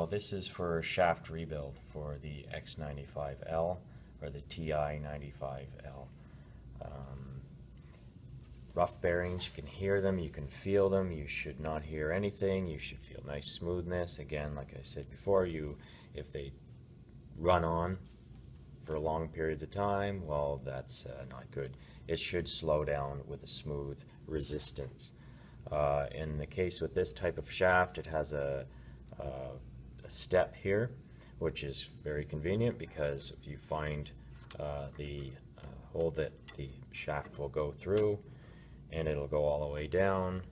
Well, this is for shaft rebuild for the X95L or the TI95L. Rough bearings, you can hear them, you can feel them, you should not hear anything, you should feel nice smoothness. Again, like I said before, if they run on for long periods of time, well, that's not good. It should slow down with a smooth resistance. In the case with this type of shaft, it has a step here, which is very convenient because you find the hole that the shaft will go through, and it'll go all the way down.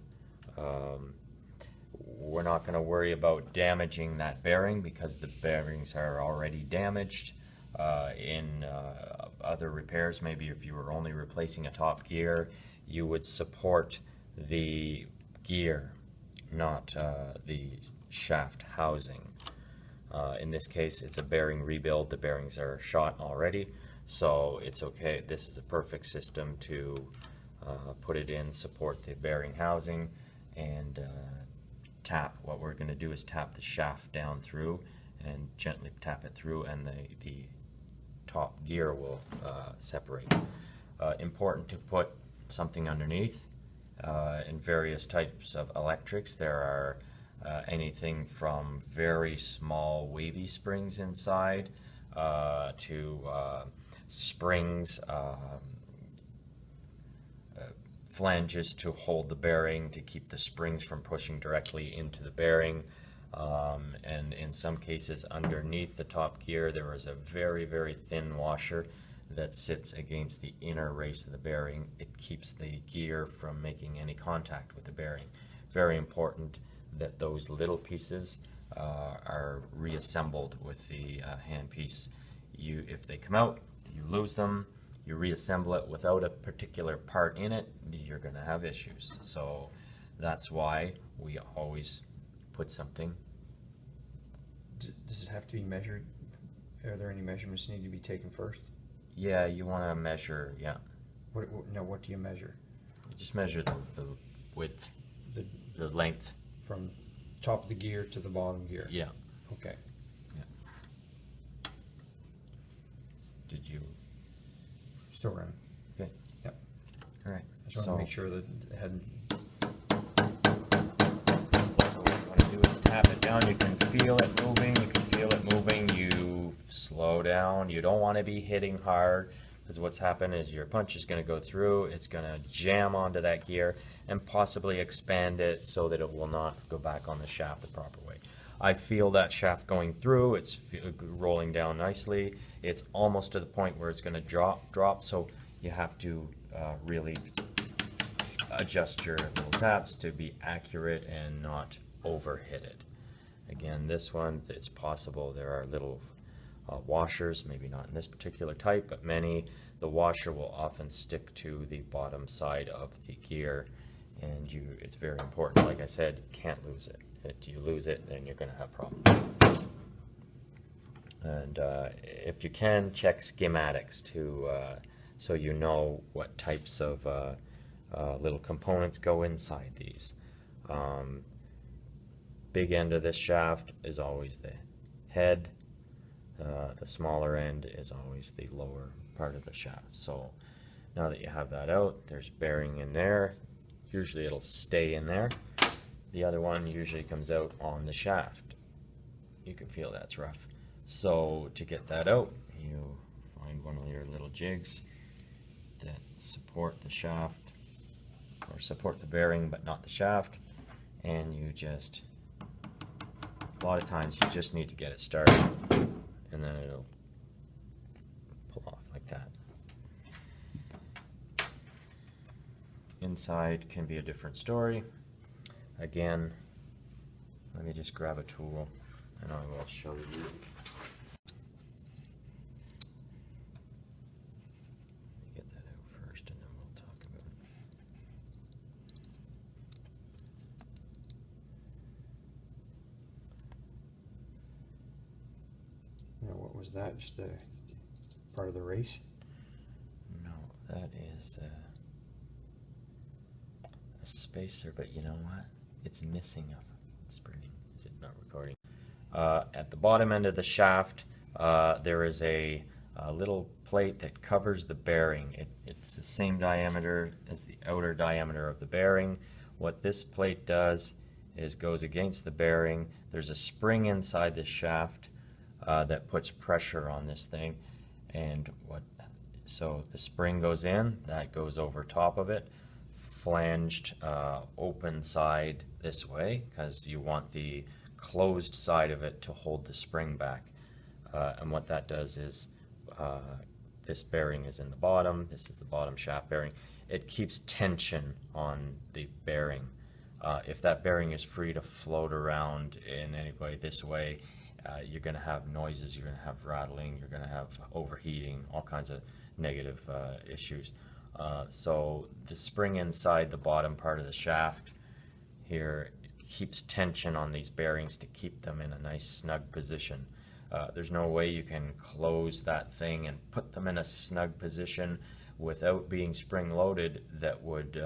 We're not going to worry about damaging that bearing because the bearings are already damaged. In other repairs, maybe if you were only replacing a top gear, you would support the gear, not the shaft housing. In this case, it's a bearing rebuild. The bearings are shot already, so it's okay. This is a perfect system to put it in, support the bearing housing, and tap. What we're going to do is tap the shaft down through and gently tap it through, and the top gear will separate. Important to put something underneath. In various types of electrics, there are anything from very small wavy springs inside to springs, flanges to hold the bearing, to keep the springs from pushing directly into the bearing. And in some cases underneath the top gear there is a very, very thin washer that sits against the inner race of the bearing. It keeps the gear from making any contact with the bearing. Very important that those little pieces are reassembled with the handpiece. If they come out, you lose them. You reassemble it without a particular part in it, you're going to have issues. So that's why we always put something. Does it have to be measured? Are there any measurements need to be taken first? Yeah, you want to measure, yeah. What do you measure? You just measure the width, the length. From top of the gear to the bottom gear? Yeah. Okay. Yeah. Did you? Still running. Okay. Yep. All right. I just want to make sure that it hadn't. So what you want to do is tap it down. You can feel it moving. You can feel it moving. You slow down. You don't want to be hitting hard, because what's happened is your punch is going to go through. It's going to jam onto that gear and possibly expand it so that it will not go back on the shaft the proper way. I feel that shaft going through. It's rolling down nicely. It's almost to the point where it's going to drop, so you have to really adjust your little taps to be accurate and not overhit it. Again, this one, it's possible there are little washers, maybe not in this particular type, but many. The washer will often stick to the bottom side of the gear, and it's very important. Like I said, you can't lose it. If you lose it, then you're going to have problems. And if you can, check schematics to so you know what types of little components go inside these. Big end of this shaft is always the head. The smaller end is always the lower part of the shaft. So now that you have that out, there's bearing in there. Usually it'll stay in there. The other one usually comes out on the shaft. You can feel that's rough. So to get that out, you find one of your little jigs that support the shaft, or support the bearing but not the shaft, and you just, a lot of times you just need to get it started, and then it'll pull off like that. Inside can be a different story. Again, let me just grab a tool and I will show you. Get that out first and then we'll talk about it. Now, what was that? Just a part of the race? No, that is a spacer, but you know what? It's missing a spring. Is it not recording? At the bottom end of the shaft, there is a little plate that covers the bearing. It's the same diameter as the outer diameter of the bearing. What this plate does is goes against the bearing. There's a spring inside the shaft that puts pressure on this thing, and so the spring goes in, that goes over top of it, flanged open side this way, because you want the closed side of it to hold the spring back. And what that does is, this bearing is in the bottom, this is the bottom shaft bearing. It keeps tension on the bearing. If that bearing is free to float around in any way this way, you're going to have noises, you're going to have rattling, you're going to have overheating, all kinds of negative issues. So the spring inside the bottom part of the shaft here keeps tension on these bearings to keep them in a nice snug position. There's no way you can close that thing and put them in a snug position without being spring loaded that would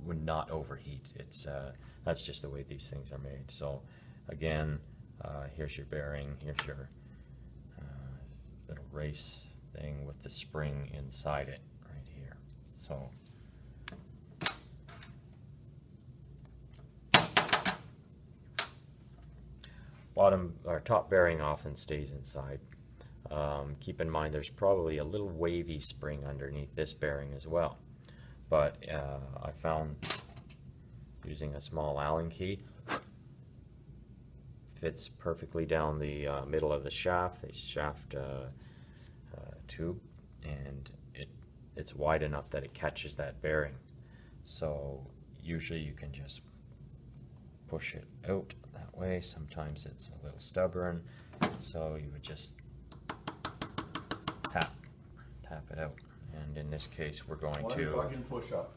not overheat. That's just the way these things are made. So again, here's your bearing, here's your little race thing with the spring inside it right here. So bottom or top bearing often stays inside. Keep in mind there's probably a little wavy spring underneath this bearing as well, but I found using a small Allen key fits perfectly down the middle of the shaft, tube, and it's wide enough that it catches that bearing. So usually you can just push it out that way. Sometimes it's a little stubborn, so you would just tap it out. And in this case, we're going to push up.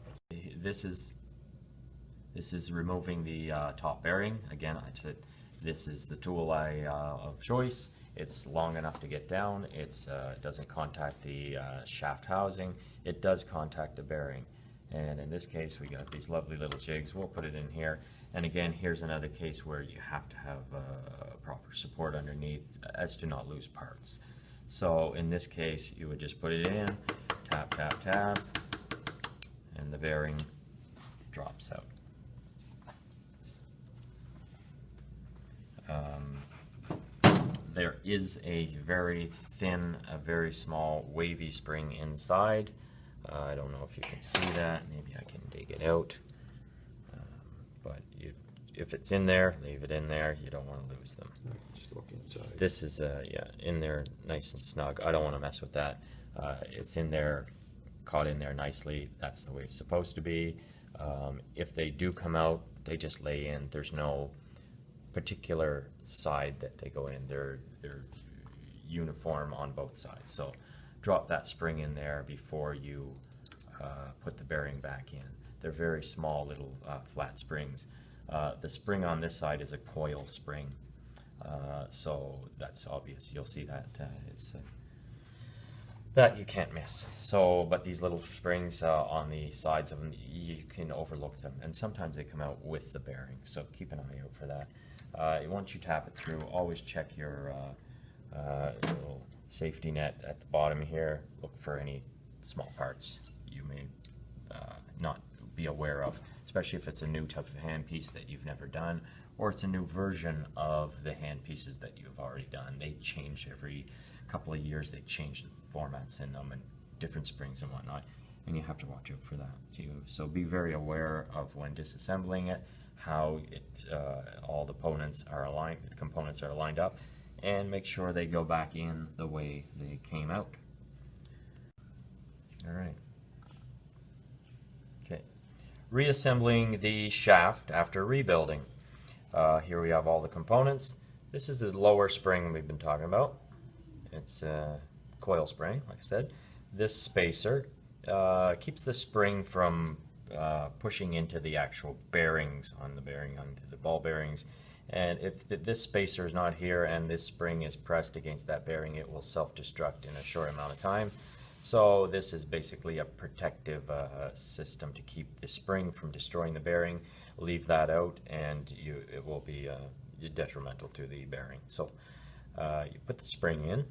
This is removing the top bearing. Again, I said this is the tool of choice. It's long enough to get down. It doesn't contact the shaft housing. It does contact the bearing. And in this case, we got these lovely little jigs. We'll put it in here. And again, here's another case where you have to have proper support underneath as to not lose parts. So in this case, you would just put it in, tap, tap, tap, and the bearing drops out. There is a very thin, a very small wavy spring inside. I don't know if you can see that. Maybe I can dig it out. But if it's in there, leave it in there. You don't want to lose them. Just look inside. This is yeah, in there nice and snug. I don't want to mess with that. It's in there, caught in there nicely. That's the way it's supposed to be. If they do come out, they just lay in. There's no particular side that they go in. They're uniform on both sides. So drop that spring in there before you put the bearing back in. They're very small little flat springs. The spring on this side is a coil spring, so that's obvious. You'll see that it's that you can't miss. So, but these little springs on the sides of them, you can overlook them, and sometimes they come out with the bearing. So keep an eye out for that. Once you tap it through, always check your little safety net at the bottom here. Look for any small parts you may not be aware of, especially if it's a new type of handpiece that you've never done, or it's a new version of the handpieces that you've already done. They change every couple of years. They change the formats in them and different springs and whatnot, and you have to watch out for that too. So be very aware of when disassembling it, how all the components are aligned up, and make sure they go back in the way they came out. All right. Okay. Reassembling the shaft after rebuilding. Here we have all the components. This is the lower spring we've been talking about. It's a coil spring, like I said. This spacer keeps the spring from pushing into the actual bearings on the bearing, onto the ball bearings. And if this spacer is not here and this spring is pressed against that bearing, it will self-destruct in a short amount of time. So this is basically a protective system to keep the spring from destroying the bearing. Leave that out and it will be detrimental to the bearing. So you put the spring in,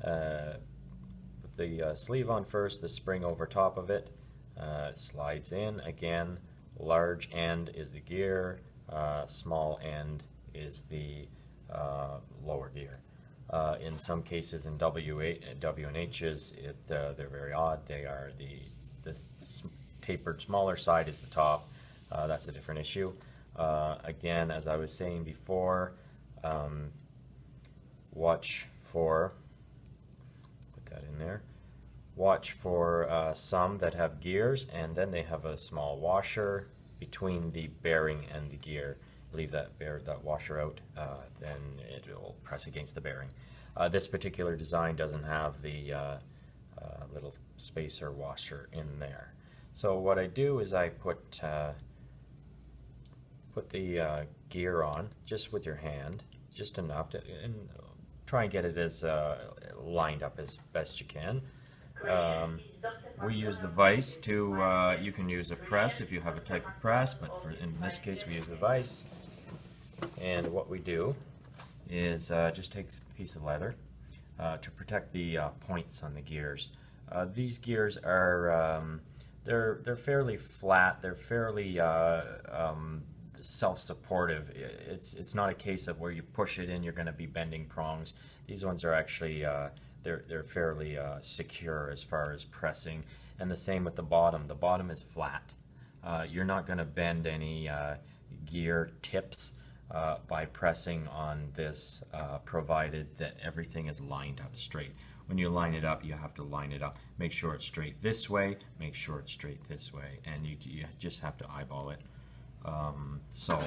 put the sleeve on first, the spring over top of it, slides in. Again, large end is the gear, small end is the lower gear. In some cases, in W&H's, they're very odd. They are the tapered smaller side is the top. That's a different issue. Again, as I was saying before, watch for, put that in there, watch for some that have gears and then they have a small washer between the bearing and the gear. Leave that washer out, then it will press against the bearing. This particular design doesn't have the little spacer washer in there. So what I do is I put the gear on just with your hand, just enough to, and try and get it as lined up as best you can. We use the vise to, you can use a press if you have a type of press, but in this case we use the vise. And what we do is just take a piece of leather to protect the points on the gears. These gears are, they're fairly flat, they're fairly self-supportive. It's not a case of where you push it in, you're going to be bending prongs. These ones are actually, they're fairly secure as far as pressing. And the same with the bottom. The bottom is flat. You're not going to bend any gear tips by pressing on this, provided that everything is lined up straight. When you line it up, you have to line it up. Make sure it's straight this way, make sure it's straight this way, and you just have to eyeball it. So,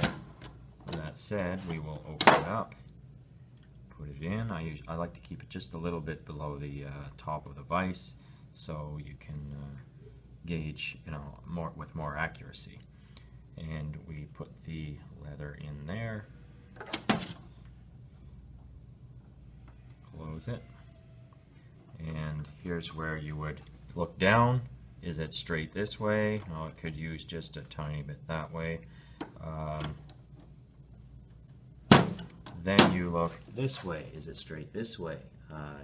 with that said, we will open it up, put it in. I like to keep it just a little bit below the top of the vise, so you can gauge, with more accuracy. And we put the leather in there, close it, and here's where you would look down. Is it straight this way? Oh, it could use just a tiny bit that way. Then you look this way. Is it straight this way?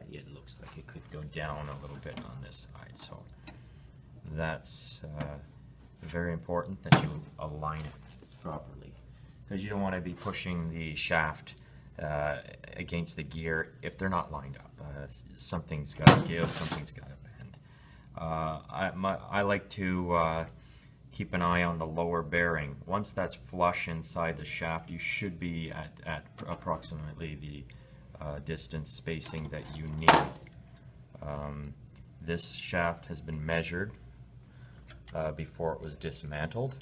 It looks like it could go down a little bit on this side, so that's very important that you align it properly, because you don't want to be pushing the shaft against the gear if they're not lined up. Something's got to give, something's got to bend. I like to keep an eye on the lower bearing. Once that's flush inside the shaft, you should be at approximately the distance spacing that you need. This shaft has been measured before it was dismantled,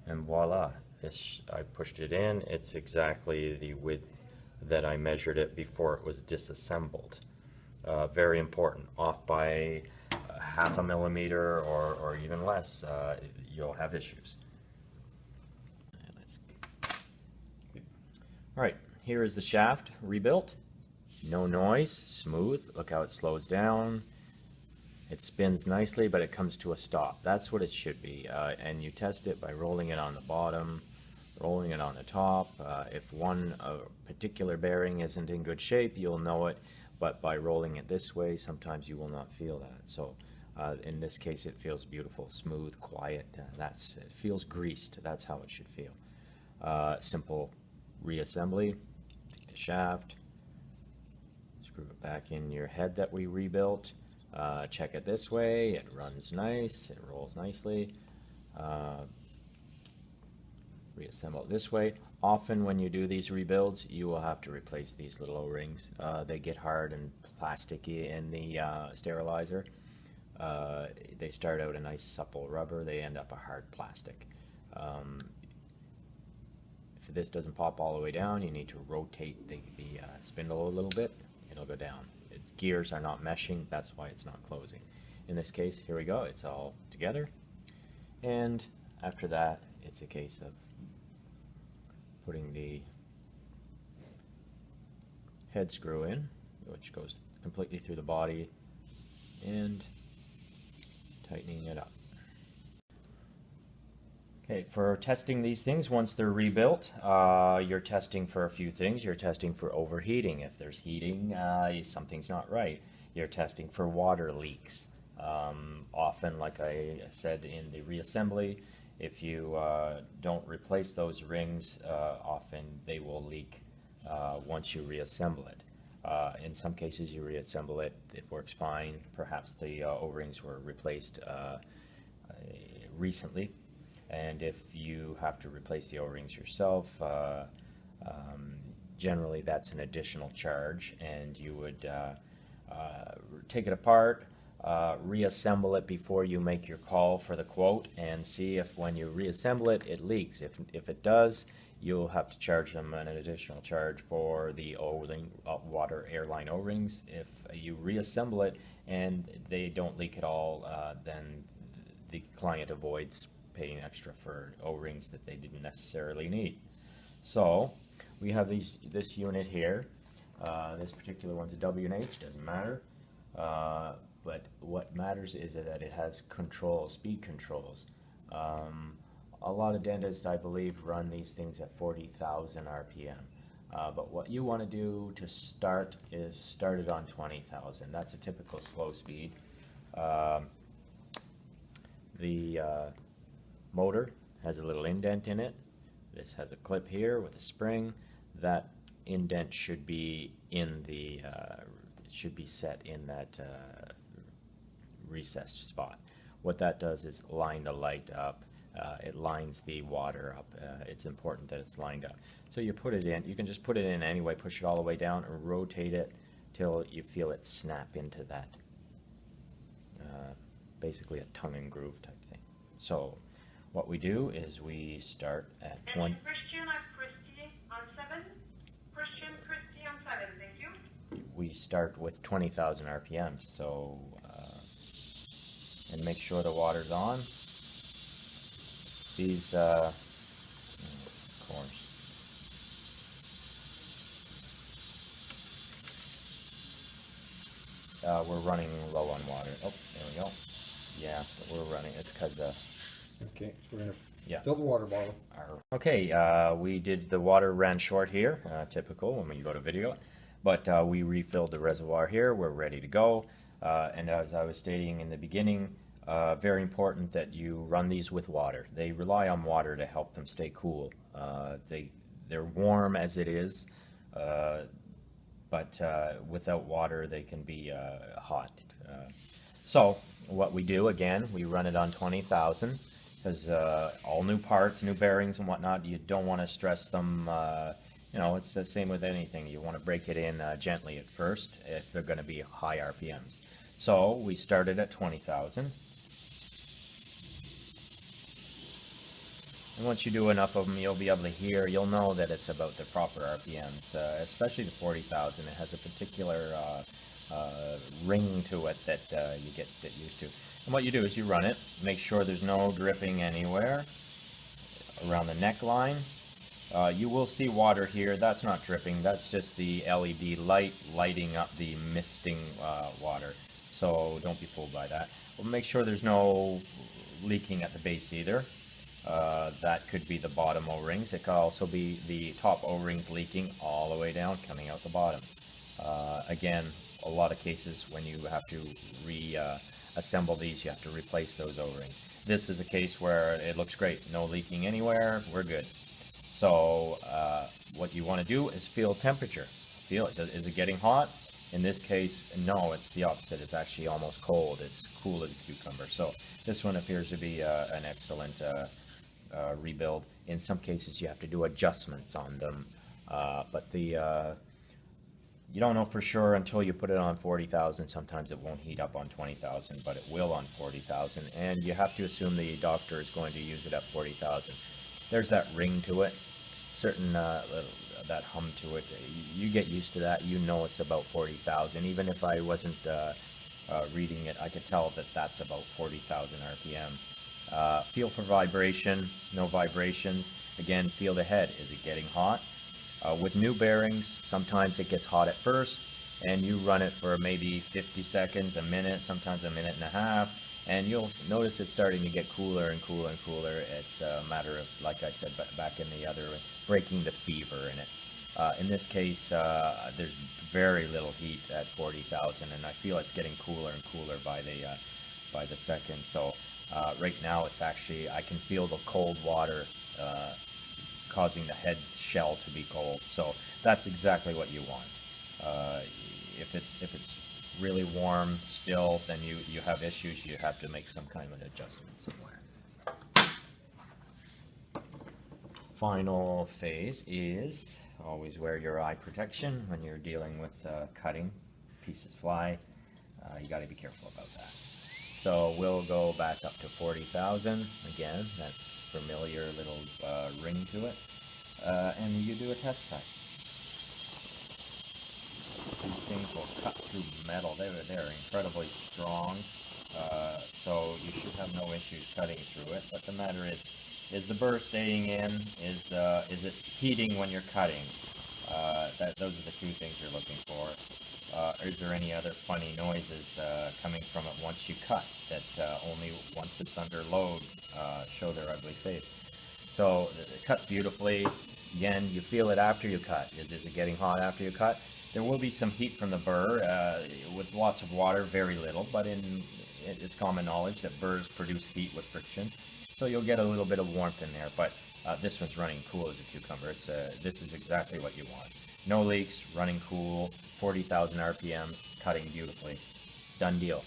and voila, I pushed it in. It's exactly the width that I measured it before it was disassembled. Very important. Off by half a millimeter or even less, you'll have issues. Alright, here is the shaft rebuilt. No noise, smooth. Look how it slows down. It spins nicely, but it comes to a stop. That's what it should be. And you test it by rolling it on the bottom, rolling it on the top. If one particular bearing isn't in good shape, you'll know it. But by rolling it this way, sometimes you will not feel that. So in this case, it feels beautiful, smooth, quiet. It feels greased. That's how it should feel. Simple reassembly. Take the shaft, screw it back in your head that we rebuilt. Check it this way. It runs nice. It rolls nicely. Reassemble it this way. Often when you do these rebuilds, you will have to replace these little O-rings. They get hard and plasticky in the sterilizer. They start out a nice supple rubber. They end up a hard plastic. If this doesn't pop all the way down, you need to rotate the spindle a little bit. It'll go down. Its gears are not meshing. That's why it's not closing. In this case, here we go. It's all together. And after that, it's a case of putting the head screw in, which goes completely through the body, and tightening it up. Okay, for testing these things, once they're rebuilt, you're testing for a few things. You're testing for overheating. If there's heating, something's not right. You're testing for water leaks. Often, like I said in the reassembly, if you don't replace those rings, often they will leak once you reassemble it. In some cases, you reassemble it, it works fine. Perhaps the O-rings were replaced recently. And if you have to replace the O-rings yourself, generally that's an additional charge, and you would take it apart, reassemble it before you make your call for the quote, and see if when you reassemble it, it leaks. If it does, you'll have to charge them an additional charge for the O-ring, water airline O-rings. If you reassemble it and they don't leak at all, then the client avoids paying extra for O-rings that they didn't necessarily need. So we have this unit here. This particular one's a W&H, doesn't matter. But what matters is that it has control, speed controls. A lot of dentists, I believe, run these things at 40,000 RPM. But what you want to do to start is start it on 20,000. That's a typical slow speed. The motor has a little indent in it. This has a clip here with a spring. That indent should be in the should be set in that recessed spot. What that does is line the light up. It lines the water up. It's important that it's lined up. So you put it in. You can just put it in anyway. Push it all the way down and rotate it till you feel it snap into that. Basically a tongue and groove type thing. So what we do is we start at 20. Christian on 7. Christian on 7, thank you. We start with 20,000 RPM. So, and make sure the water's on. These, of course. We're running low on water. Oh, there we go. Yeah, we're running. It's because Okay, so we're gonna yeah. fill the water bottle. Okay, we did the water ran short here, typical when you go to video, but we refilled the reservoir here. We're ready to go. And as I was stating in the beginning, very important that you run these with water. They rely on water to help them stay cool. They're warm as it is, but without water they can be hot. So what we do, again, we run it on 20,000 because all new parts, new bearings and whatnot, you don't want to stress them. You know, it's the same with anything. You want to break it in gently at first if they're going to be high RPMs. So we started at 20,000. And once you do enough of them, you'll be able to hear, you'll know that it's about the proper RPMs, especially the 40,000. It has a particular ring to it that you get used to. And what you do is you run it, make sure there's no dripping anywhere around the neckline. You will see water here. That's not dripping. That's just the LED light lighting up the misting water. So don't be fooled by that. We'll make sure there's no leaking at the base either. That could be the bottom O-rings. It could also be the top O-rings leaking all the way down, coming out the bottom. Again, a lot of cases when you have to reassemble these, you have to replace those O-rings. This is a case where it looks great. No leaking anywhere. We're good. So what you want to do is feel temperature. Feel it. Is it getting hot? In this case, no, it's the opposite. It's actually almost cold. It's cool as a cucumber. So this one appears to be an excellent rebuild. In some cases, you have to do adjustments on them. But you don't know for sure until you put it on 40,000. Sometimes it won't heat up on 20,000, but it will on 40,000. And you have to assume the doctor is going to use it at 40,000. There's that ring to it, certain that hum to it. You get used to that. You know it's about 40,000. Even if I wasn't reading it, I could tell that that's about 40,000 RPM. Feel for vibration. No vibrations. Again, feel the head. Is it getting hot? With new bearings, sometimes it gets hot at first, and you run it for maybe 50 seconds, a minute, sometimes a minute and a half, And you'll notice it's starting to get cooler and cooler and cooler. It's a matter of, like I said back in the other, breaking the fever in it. In this case, there's very little heat at 40,000, and I feel it's getting cooler and cooler by the second. So right now, it's actually, I can feel the cold water causing the head shell to be cold. So that's exactly what you want. If it's really warm still, then you have issues. You have to make some kind of an adjustment somewhere. Final phase is always wear your eye protection when you're dealing with cutting. Pieces fly. You got to be careful about that. So we'll go back up to 40,000 again. That's familiar little ring to it, and you do a test cut. These things will cut through metal. They're incredibly strong, so you should have no issues cutting through it. But the matter is the burr staying in? Is it heating when you're cutting? Those are the two things you're looking for. Is there any other funny noises coming from it once you cut that only once it's under load show their ugly face? So it cuts beautifully. Again, you feel it after you cut. Is it getting hot after you cut? There will be some heat from the burr with lots of water, very little, but it's common knowledge that burrs produce heat with friction. So you'll get a little bit of warmth in there, but this one's running cool as a cucumber. This is exactly what you want. No leaks, running cool, 40,000 RPM, cutting beautifully. Done deal.